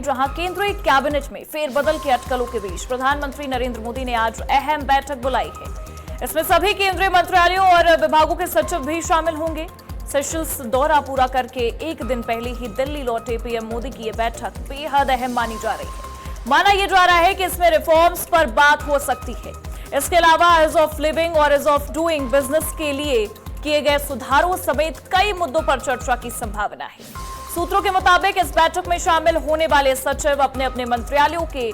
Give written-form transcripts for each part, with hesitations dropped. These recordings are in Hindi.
जहां केंद्रीय कैबिनेट में फेरबदल के अटकलों के बीच प्रधानमंत्री नरेंद्र मोदी ने आज अहम बैठक बुलाई है। इसमें सभी केंद्रीय मंत्रालयों और विभागों के सचिव भी शामिल होंगे। सेशल्स दौरा पूरा करके एक दिन पहले ही दिल्ली लौटे पीएम मोदी की ये बैठक बेहद अहम मानी जा रही है। माना यह जा रहा है कि इसमें रिफॉर्म्स पर बात हो सकती है। इसके अलावा इज ऑफ लिविंग और इज ऑफ डूइंग बिजनेस के लिए किए गए सुधारों समेत कई मुद्दों पर चर्चा की संभावना है। सूत्रों के मुताबिक इस बैठक में शामिल होने वाले सचिव अपने अपने मंत्रालयों के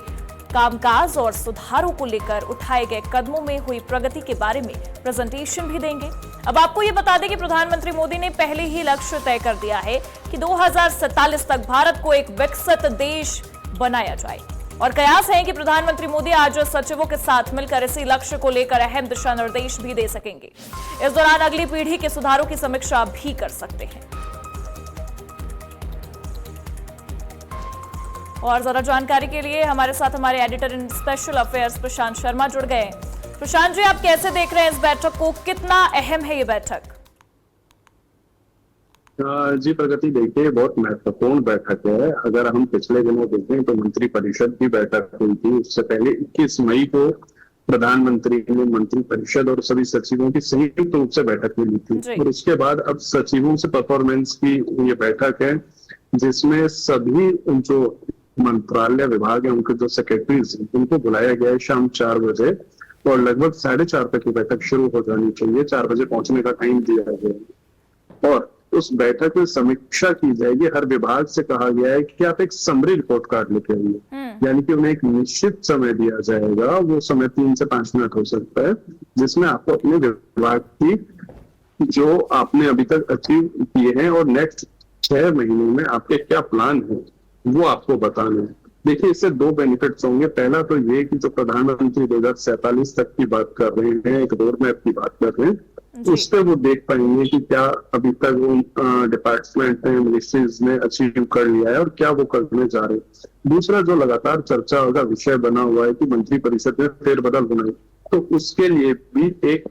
कामकाज और सुधारों को लेकर उठाए गए कदमों में हुई प्रगति के बारे में प्रेजेंटेशन भी देंगे। अब आपको ये बता दें कि प्रधानमंत्री मोदी ने पहले ही लक्ष्य तय कर दिया है कि 2047 तक भारत को एक विकसित देश बनाया जाए और कयास है कि प्रधानमंत्री मोदी आज सचिवों के साथ मिलकर इसी लक्ष्य को लेकर अहम दिशा निर्देश भी दे सकेंगे। इस दौरान अगली पीढ़ी के सुधारों की समीक्षा भी कर सकते हैं। और ज्यादा जानकारी के लिए हमारे साथ हमारे एडिटर इन स्पेशल अफेयर्स प्रशांत शर्मा जुड़ गए हैं। प्रशांत जी, आप कैसे देख रहे हैं इस बैठक को, कितना अहम है ये बैठक? जी प्रगति, देखिए बहुत महत्वपूर्ण बैठक है। अगर हम पिछले दिनों देखें तो मंत्री परिषद की बैठक हुई थी। उससे पहले 21 मई को प्रधानमंत्री ने मंत्री परिषद और सभी सचिवों की संयुक्त रूप से बैठक ली थी और उसके बाद अब सचिवों से परफॉर्मेंस की ये बैठक है, जिसमें सभी जो मंत्रालय विभाग है उनके जो सेक्रेटरीज उनको बुलाया गया है शाम 4 बजे और लगभग 4:30 तक ये बैठक शुरू हो जानी चाहिए। 4 बजे पहुंचने का टाइम दिया गया है और उस बैठक में समीक्षा की जाएगी। हर विभाग से कहा गया है कि आप एक समरी रिपोर्ट कार्ड लेके आइए, यानी कि उन्हें एक निश्चित समय दिया जाएगा। वो समय 3 से 5 मिनट हो सकता है, जिसमें आपको अपने विभाग की जो आपने अभी तक अचीव किए हैं और नेक्स्ट 6 महीने में आपके क्या प्लान है वो आपको बताना है। देखिए, इससे 2 बेनिफिट्स होंगे। पहला तो ये कि जो प्रधानमंत्री 2047 तक की बात कर रहे हैं, एक रोड मैप की बात कर रहे हैं, उस पर वो देख पाएंगे कि क्या अभी तक उन डिपार्टमेंट ने, मिनिस्ट्रीज ने अचीव कर लिया है और क्या वो करने जा रहे हैं। दूसरा जो लगातार चर्चा का विषय बना हुआ है कि मंत्री परिषद में फेरबदल होना है, तो उसके लिए भी एक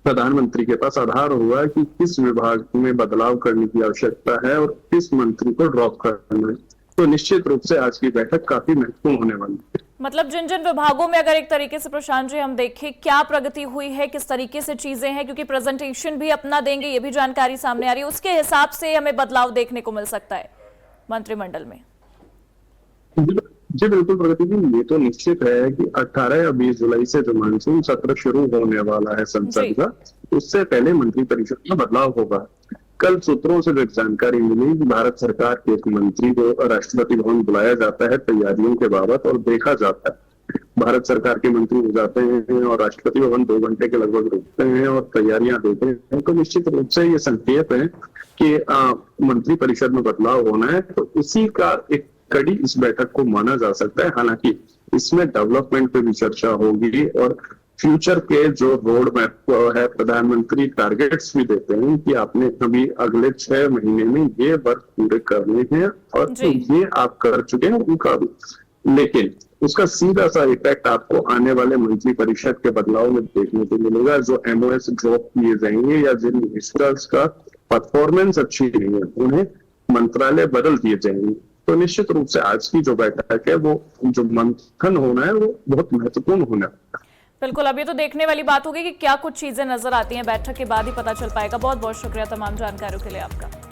प्रधानमंत्री के पास आधार हुआ है कि किस विभाग में बदलाव करने की आवश्यकता है और किस मंत्री को ड्रॉप करना है। तो निश्चित रूप से आज की बैठक काफी महत्वपूर्ण होने वाली है। मतलब जिन जिन विभागों में अगर एक तरीके से प्रशांत जी हम देखें क्या प्रगति हुई है, किस तरीके से चीजें हैं, क्योंकि प्रेजेंटेशन भी अपना देंगे, ये भी जानकारी सामने आ रही है, उसके हिसाब से हमें बदलाव देखने को मिल सकता है मंत्रिमंडल में। जी बिल्कुल प्रगति जी, ये तो निश्चित है कि 18 या 20 जुलाई से जो मानसून सत्र शुरू होने वाला है संसद का, उससे पहले मंत्री परिषद में बदलाव होगा। कल सूत्रों से जो जानकारी मिली कि भारत सरकार के एक मंत्री को राष्ट्रपति भवन बुलाया जाता है तैयारियों के बाबत और देखा जाता है। भारत सरकार के मंत्री हो जाते हैं और राष्ट्रपति भवन 2 घंटे के लगभग रुकते हैं और तैयारियां देते हैं। तो निश्चित रूप से ये संकेत है कि मंत्री परिषद में बदलाव होना है, तो उसी का एक कड़ी इस बैठक को माना जा सकता है। हालांकि इसमें डेवलपमेंट पे भी चर्चा होगी और फ्यूचर के जो रोड मैप है, प्रधानमंत्री टारगेट्स भी देते हैं कि आपने अभी अगले 6 महीने में ये वर्क पूरे करने हैं और तो ये आप कर चुके हैं उनका भी, लेकिन उसका सीधा सा इफेक्ट आपको आने वाले मंत्री परिषद के बदलाव में देखने को मिलेगा। जो MOS ड्रॉप किए जाएंगे या जिन मिनिस्टर्स का परफॉर्मेंस अच्छी नहीं है उन्हें मंत्रालय बदल दिए जाएंगे। तो निश्चित रूप से आज की जो बैठक है वो जो मंथन होना है वो बहुत महत्वपूर्ण होना है। बिल्कुल, अब ये तो देखने वाली बात होगी कि क्या कुछ चीजें नजर आती हैं, बैठक के बाद ही पता चल पाएगा। बहुत बहुत शुक्रिया तमाम जानकारियों के लिए आपका।